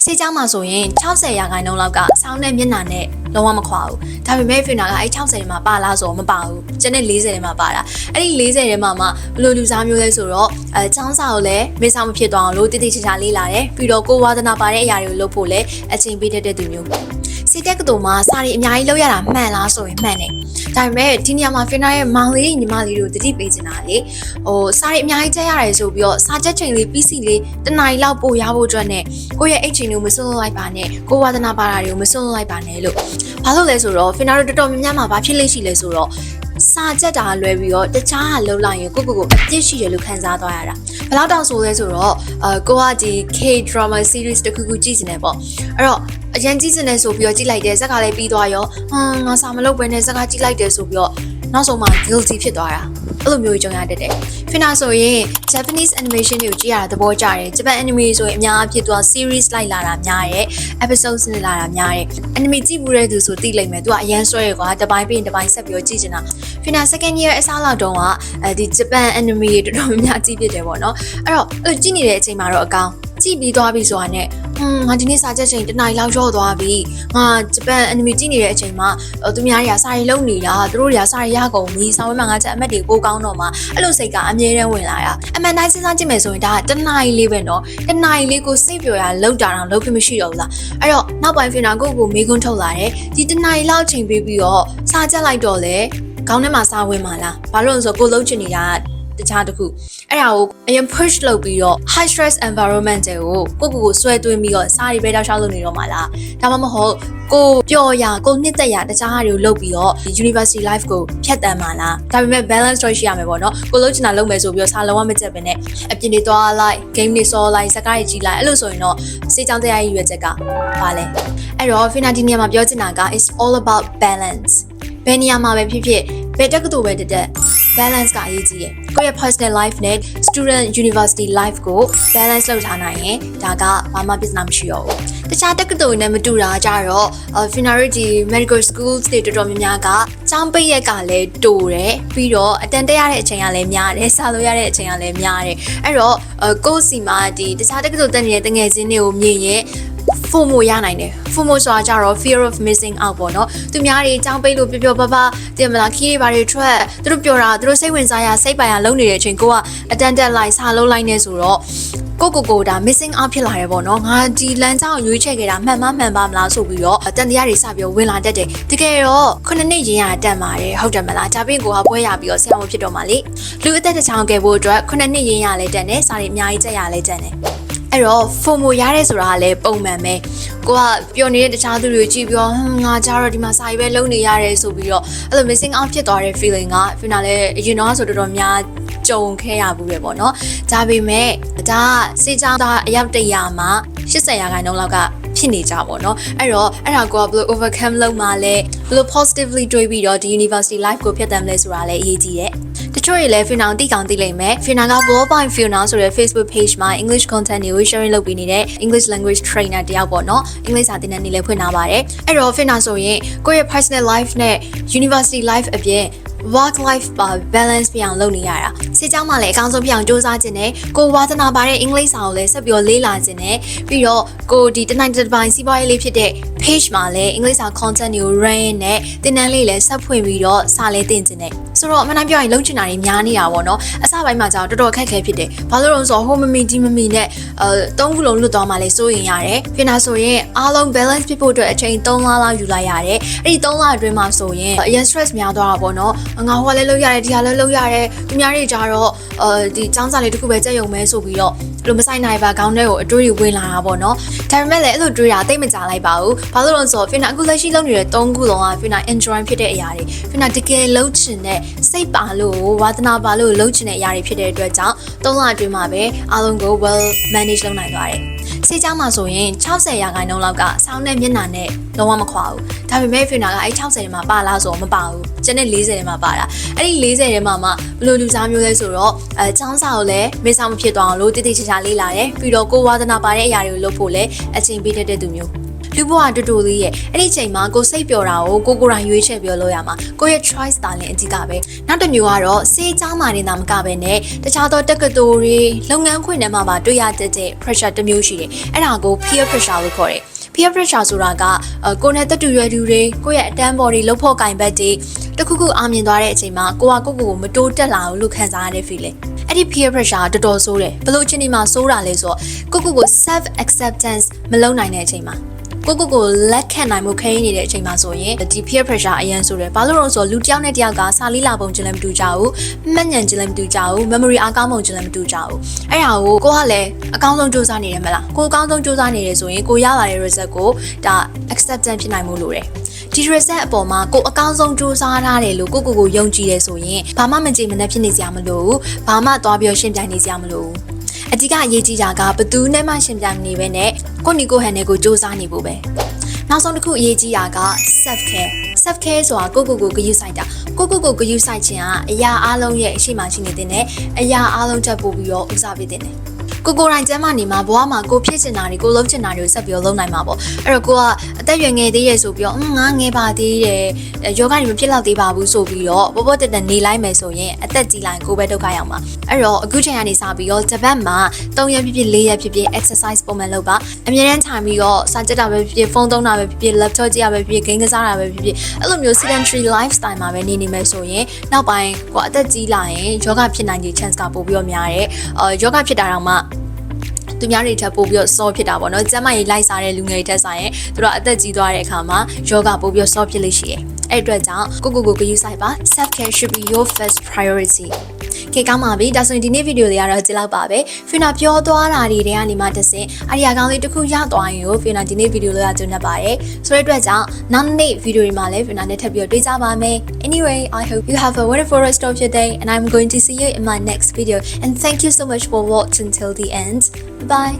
စေချောင်းမှာဆိုရင်60ရာခိုင်နှုန်းလောက်ကစောင်းနဲ့မျက်နှာနဲ့လုံးဝမခွာဘူးဒါပေမဲ့ဖင်နာကအဲ့60ထဲမှာပါလားဆိုတော့မပါဘူးကျန်တဲ့40ထဲမှာပါတာအဲ့ဒီ40ထဲမှာမှဘယ်လိုလူစားမျိုးလဲဆိုတော့ចောင်းစာကိုလည်းမေးဆောင်မဖြစ်သွားအောင်လို့တိတိကျကျလေးလာတယ်ပြီးတော့ကိုဝါသနာပါတဲ့အရာတွေကိုလုပ်ဖို့လည်းအချိန်ပေးတတ်တဲ့သူမျိုးစီတက်ကတူမှာစာရီအများကြီးလောက်ရတာမှန်လားဆိုရင်မှန်တယ်ဒါပေမဲ့ဒီနေရာမှာဖင်နာရဲ့မောင်လေးညီမလေးတို့တတိပေးနေတာလေစာရီအများကြီးချက်ရတယ်ဆိုပြီးတော့စာချက်ချိန်လေးပြီးစီလေးတနားရီလောက်ပို့ရဖို့အတွက်နဲ့ကိုယ့်ရဲ့အိတ်ချိန်တွေကိုမစွန့်လိုက်ပါနဲ့ကိုဝါသနာပါတာတွေကိုမစွန့်လိုက်ပါနဲ့လို့ဘာလို့လဲဆိုတော့ဖင်နာတို့တော်တော်များများမှာဘာဖြစ်လိမ့်ရှိလဲဆိုတော့စာချက်တာလွယ်ပြီးတော့တခြားဟာလှုပ်လိုက်ရင်ကိုအပြစ်ရှိတယ်လို့ခံစားသွားရတာဘယ်လောက်တောင်ဆိုလဲဆိုတော့ကိုကဒီ K drama series တခုကြည့်နေတယ်ပေါ့အဲ့တော့အရင်ကြည့်နေဆိုပြီးတော့ကြည့်လိုက်တယ်ဇက်ကလည်းပြီးသွားရောငါစာမလုပ်ဘဲနဲ့ဇက်ကကြည့်လိုက်တယ်ဆိုပြီးတော့နောက်ဆုံးမှ guilty ဖြစ်သွားတာအဲ့လိုမျိုးကြုံရတတ်တယ်ဖင်နာဆိုရင် Japanese animation တွေကိုကြည့်ရတာသဘောကျတယ် Japan anime ဆိုရင်အများအပြားသူက series လိုက်လာတာများတယ် episodes နဲ့လာတာများတယ် anime ကြည့်မှုတဲ့သူဆိုသိလိမ့်မယ်သူကအရန်ဆွဲရကွာတစ်ပိုင်းပြီးရင်တစ်ပိုင်းဆက်ပြီးတော့ကြည့်ချင်တာဖင်နာ second year အစားလောက်တုန်းကဒီ Japan anime တွေတော်တော်များများကြည့်ဖြစ်တယ်ပေါ့နော်အဲ့တော့ကြည့်နေတဲ့အချိန်မှာတော့အကောင်ကြည့်ပြီးသွားပြီဆိုတာနဲ့ငါဒီနေ့စာချက်ချိန်တစ်နာရီလောက်ရော့သွားပြီငါဂျပန်အနီမီကြည့်နေတဲ့အချိန်မှာသူများတွေကစာရီလုံးနေတာသူတို့တွေကစာရီရကုန်ပြီစာဝဲမှာငါချက်အမက်တွေပိုကောင်းတော့မှအဲ့လိုစိတ်ကအမြဲတမ်းဝင်လာတာအမှန်တိုင်းစဉ်းစားကြည့်မယ်ဆိုရင်ဒါကတစ်နာရီလေးပဲနော်တစ်နာရီလေးကိုစိတ်ပျော်ရလောက်တာတော့လုပ်ဖြစ်မရှိတော့ဘူးလားအဲ့တော့နောက်ပိုင်းဖင်နာကိုမေးခွန်းထုတ်လာတယ်ဒီတစ်နာရီလောက်ချိန်ပေးပြီးတော့စာချက်လိုက်တော့လေခေါင်းထဲမှာစာဝင်မှာလားဘာလို့လဲဆိုတော့ကိုလုံးချင်နေတာတခြားတစ်ခုအဲ့ဒါကိုအရင် push လုပ်ပြီးတော့ high stress environment ကိုဆွဲသွင်းပြီးတော့စာရီပဲတောက်လျှောက်လုပ်နေတော့မှာလားဒါမှမဟုတ်ကိုပျော်ရကိုနှစ်သက်ရတခြားဟာတွေကိုလုပ်ပြီးတော့ university life ကိုဖြတ်တန်းမှာလားဒါပေမဲ့ balance တော့ရှိရမယ်ပေါ့နော်ကိုလုံးချင်တာလုပ်မယ်ဆိုပြီးတော့စာလုံးဝမကြက်ပဲနဲ့အပြင်တွေသွားလိုက် game တွေဆောလိုက်စကားတွေကြည့်လိုက်အဲ့လိုဆိုရင်တော့စေချောင်းတရားကြီးရွယ်ချက်ကပါလဲအဲ့တော့ Finna ဒီနေရာမှာပြောချင်တာက is all about balance ဘယ်နေရာမှာပဲဖြစ်ဖြစ်ဘယ်တက္ကသိုလ်ပဲတက် balance ကအရေးကြီးတယ်ကိုယ့်ရဲ့ personal life နဲ့ student university life ကို balance လုပ်ထားနိုင်ရင်ဒါကဘာမှပြဿနာမရှိတော့ဘူးတခြားတက္ကသိုလ်နဲ့မတူတာကြတော့ Finarity medical schools တွေတော်တော်များများကကျောင်းပိတ်ရက်ကလည်းတိုးတယ်ပြီးတော့အတန်တက်ရတဲ့အချိန်ကလည်းများတယ်စာလို့ရတဲ့အချိန်ကလည်းများတယ်အဲ့တော့ကိုယ့်စီမှာဒီတခြားတက္ကသိုလ်တက်နေတဲ့တငယ်ချင်းတွေကိုမြင်ရင် FOMO ရနိုင်တယ် FOMO ဆိုတာကြတော့ fear of missing out ပေါ့နော်သူများတွေကြောင်းပိတ်လို့ပျော်ပျော်ပါတင်မလားခီးတွေဘာတွေထွက်သူတို့ပြောတာသူတို့စိတ်ဝင်စားရစိတ်ပိုင်ရလုံးနေတဲ့အချိန်ကိုကအတန်တက်လိုက်စာလုံးလိုက်နေဆိုတော့ကိုဒါ missing out ဖြစ်လာတယ်ပေါ့နော်ငါဒီလမ်းကြောင်းရွေးချယ်ခဲ့တာမှန်ပါမလားဆိုပြီးတော့တန်တရားတွေစပြီးဝင်လာတတ်တယ်တကယ်တော့ခုနှစ်နှစ်ရင်းရတက်ပါတယ်ဟုတ်တယ်မလားဂျာပင်ကိုကပွဲရပြီးတော့ဆရာမဖြစ်တော့မှလေလူအသက်တစ်ချောင်းကယ်ဖို့အတွက်ခုနှစ်နှစ်ရင်းရလဲတက်တယ်စာတွေအများကြီးချက်ရလဲတက်တယ်အဲ့တော့ FOMO ရတဲ့ဆိုတာကလည်းပုံမှန်ပဲကိုကပျော်နေတဲ့တခြားသူတွေကြည့်ပြီးတော့ငါကြတော့ဒီမှာစာရေးပဲလုပ်နေရတယ်ဆိုပြီးတော့အဲ့လို missing out ဖြစ်သွားတဲ့ feeling က final လည်းအရင်တော့ဆိုတော်များကြုံခဲ့ရဘူးပဲပေါ့နော်ဒါပေမဲ့ဒါကစေချောင်းသားအယောက်100မှာ80ရာခိုင်နှုန်းလောက်ကဖြစ်နေကြပါတော့အဲ့တော့အဲ့ဒါကိုဘယ်လို overcome လုပ်မှလဲဘယ်လို positively တွေးပြီးတော့ဒီ university life ကိုဖြတ်သန်းလဲဆိုတာလည်းအရေးကြီးတယ်တချို့တွေလည်း Finna တိကောင်းသိလိမ့်မယ် Finna က Blog by Finna ဆိုတဲ့ Facebook page မှာ English content တွေကို sharing လုပ်ပေးနေတဲ့ English language trainer တယောက်ပေါ့နော်အင်္ဂလိပ်စာသင်တန်းတွေလည်းဖွင့်ထားပါတယ်အဲ့တော့ Finna ဆိုရင်ကိုယ့်ရဲ့ personal life နဲ့ university life အပြင်work life balance ပြအောင်လုပ်နေရတာစေချောင်းမှာလည်းအကောင်းဆုံးပြအောင်စူးစမ်းခြင်းနဲ့ကိုဝါသနာပါတဲ့အင်္ဂလိပ်စာကိုလည်းဆက်ပြီးလေ့လာခြင်းနဲ့ပြီးတော့ကိုဒီတနိုင်တစ်ပိုင်းစီးပွားရေးလေးဖြစ်တဲ့ page မှာလည်းအင်္ဂလိပ်စာ content တွေကို run နဲ့သင်တန်းလေးလည်းဆက်ဖွင့်ပြီးတော့စာလေးသင်ခြင်းနဲ့ဆိုတော့အမှန်တမ်းပြောရင်လုံးချင်တာတွေများနေတာပေါ့နော်အစပိုင်းမှာကျတော့တော်တော်ခက်ခဲဖြစ်တယ်ဘာလို့လဲဆိုတော့ဟိုမမီဒီမမီနဲ့၃ခုလုံးလွတ်သွားမှလည်းစိုးရင်ရတယ်ဖြစ်နေဆိုရင်အားလုံး balance ဖြစ်ဖို့အတွက်အချိန်3လလောက်ယူလိုက်ရတယ်အဲ့ဒီ3လအတွင်းမှာဆိုရင်အရင် stress များသွားတာပေါ့နော်ငါဟိုကလည်းလုပ်ရတယ်ဒီဟာလည်းလုပ်ရတယ်သူများတွေကြတော့ဒီចောင်းစာလေးတစ်ခုပဲကြက်ရုံမဲဆိုပြီးတော့လိုမဆိုင်နိုင်ပါခေါင်းထဲကိုအတွေးဝင်လာတာပေါ့နော်ဒါပေမဲ့လည်းအဲ့လိုတွေးတာတိတ်မကြလိုက်ပါဘူးဘာလို့လဲဆိုတော့ Finna အခုလက်ရှိလုပ်နေတဲ့3ခုလုံးက Finna enjoy ဖြစ်တဲ့အရာတွေ Finna တကယ်လုပ်ချင်တဲ့စိတ်ပါလို့ဝါသနာပါလို့လုပ်ချင်တဲ့အရာတွေဖြစ်တဲ့အတွက်ကြောင့်3လအတွင်းမှာပဲအားလုံးကို well manage လုပ်နိုင်သွားတယ်စေချောင်းမှာဆိုရင်60ရာခိုင်နှုန်းလောက်ကစောင်းနဲ့မျက်နှာနဲ့လုံးဝမခွာဘူးဒါပေမဲ့ Finna ကအဲ့60ထဲမှာပါလားဆိုတော့မပါဘူးကျန်တဲ့40ထဲမှာပါတာအဲ့ဒီ40ထဲမှာမှဘယ်လိုလူစားမျိုးလဲဆိုတော့ចောင်းစာကိုလည်းမေးဆောင်မဖြစ်သွားအောင်လို့တိတိကျကျလေးလာတယ်ပြီးတော့ကိုဝါသနာပါတဲ့အရာတွေကိုလုပ်ဖို့လည်းအချိန်ပေးတတ်တဲ့သူမျိုး လူဘဝတူတူလေးရဲ့အဲ့ဒီချိန်မှာကိုစိတ်ပျော်တာကိုကိုယ်တိုင်ရွေးချယ်ပြောလို့ရမှာကိုရဲ့ choice တာလည်းအဓိကပဲနောက်တစ်မျိုးကတော့စေးချောင်းမာနေတာမကပဲနဲ့တခြားသောတက္ကသိုလ်တွေလုပ်ငန်းခွင်ထဲမှာပါတွေ့ရတဲ့ pressure တစ်မျိုးရှိတယ်အဲ့ဒါကို peer pressure လို့ခေါ်တယ်peer pressure ဆိုတာကကိုယ်နဲ့တက်တူရွယ်သူတွေကိုယ့်ရဲ့အတန်းပေါ်တွေလှုပ်ဖို့ကင်ဘက်တွေတခုခုအောင်မြင်သွားတဲ့အချိန်မှာကိုကိုမတိုးတက်လာဘူးလို့ခံစားရတဲ့ feeling အဲ့ဒီ peer pressure တော်တော်ဆိုးတယ်ဘယ်လိုအချိန်ဒီမှာဆိုးတာလဲဆိုတော့ကို self acceptance မလုပ်နိုင်တဲ့အချိန်မှာကိုလက်ခံနိုင်မှုခဲနေတဲ့အချိန်မှာဆိုရင်ဒီ peer pressure အရင်ဆိုတယ်ဘာလို့လဲဆိုတော့လူတစ်ယောက်နဲ့တစ်ယောက်ကစာလေးလာပုံချင်းလည်းမတူကြဘူးမှတ်ဉာဏ်ချင်းလည်းမတူကြဘူး memory အားကောင်းပုံချင်းလည်းမတူကြဘူးအဲ့ဒါကိုကိုကလည်းအကောင်းဆုံးစူးစမ်းနေတယ်မလားကိုအကောင်းဆုံးစူးစမ်းနေတယ်ဆိုရင်ကိုရလာတဲ့ result ကိုဒါ acceptance ဖြစ်နိုင်မှုလို့တယ်ဒီ result အပေါ်မှာကိုအကောင်းဆုံးစူးစမ်းထားတယ်လို့ကိုယုံကြည်တယ်ဆိုရင်ဘာမှမကြည့်မနှက်ဖြစ်နေစရာမလိုဘူးဘာမှသွားပြီးရှင်းပြနေစရာမလိုဘူးအဓိကအရေးကြီးတာကဘသူနဲ့မှရှင်းပြနေပဲနဲ့ကိုနီကိုဟန်နဲ့ကိုစူးစမ်းနေဖို့ပဲနောက်ဆုံးတစ်ခုအရေးကြီးတာက self care ဆိုတာကိုဂရုစိုက်တာကိုဂရုစိုက်ခြင်းကအရာအလုံးရဲ့အရှိမရှိနေတဲ့အရာအလုံးချက်ပို့ပြီးတော့ဦးစားပေးတဲ့ကိုယ်တိုင်ကျမ်းမာနေမှာဘဝမှာကိုဖြစ်ချင်တာတွေကိုလုပ်ချင်တာတွေကိုဆက်ပြီးလုပ်နိုင်မှာပေါ့အဲ့တော့ကိုကအသက်ရွယ်ငယ်သေးရဆိုပြီးတော့ငါငယ်ပါသေးတယ်ယောဂတွေမဖြစ်တော့သေးပါဘူးဆိုပြီးတော့ပေါ်တက်နေလိုက်မယ်ဆိုရင်အသက်ကြီးလိုက်ကိုပဲဒုက္ခရောက်မှာအဲ့တော့အခုချိန်ကနေစပြီးတော့တစ်ပတ်မှာ3ရက်ဖြစ်ဖြစ်4ရက်ဖြစ်ဖြစ် exercise ပုံမှန်လုပ်ပါအမြဲတမ်းထိုင်ပြီးတော့စာကြည့်တာပဲဖြစ်ဖြစ်ဖုန်းသုံးတာပဲဖြစ်ဖြစ် laptop ကြည့်ရပဲဖြစ်ဖြစ် game ကစားတာပဲဖြစ်ဖြစ်အဲ့လိုမျိုး sedentary lifestyle မှာပဲနေမယ်ဆိုရင်နောက်ပိုင်းကိုအသက်ကြီးလာရင်ယောဂဖြစ်နိုင်တဲ့ chance ကပိုပြီးတော့များတယ်ယောဂဖြစ်တာတော့မှသူများတွေထပ်ပို့ပြီးတော့ solve ဖြစ်တာပေါ့နော်ကျမကြီးလိုက်စားတဲ့လူငယ်တွေထက်ဆိုင်ရင်သူတို့အသက်ကြီးသွားတဲ့အခါမှာယောဂပို့ပြီးတော့ solve ဖြစ်လိမ့်ရှိတယ်အဲ့အတွက်ကြောင့်ကိုဂရုစိုက်ပါ self care should be your first priority ခေကောင်းပါပြီဒါဆိုရင်ဒီနေ့ဗီဒီယိုလေးကတော့ကြည့်လောက်ပါပဲဖီနာပြောသွားတာတွေတဲကနေမှတစ်စင်အရာကောင်းလေးတစ်ခုရသွားရင်ကိုဖီနာဒီနေ့ဗီဒီယိုလေးကကြုံနေပါတယ်ဆိုတဲ့အတွက်ကြောင့်နောက်နေ့ဗီဒီယိုတွေမှာလည်းဖီနာနဲ့ထပ်ပြီးတော့တွေ့ကြပါမယ် Anyway I hope you have a wonderful rest of your day and I'm going to see you in my next video and thank you so much for watching till the end bye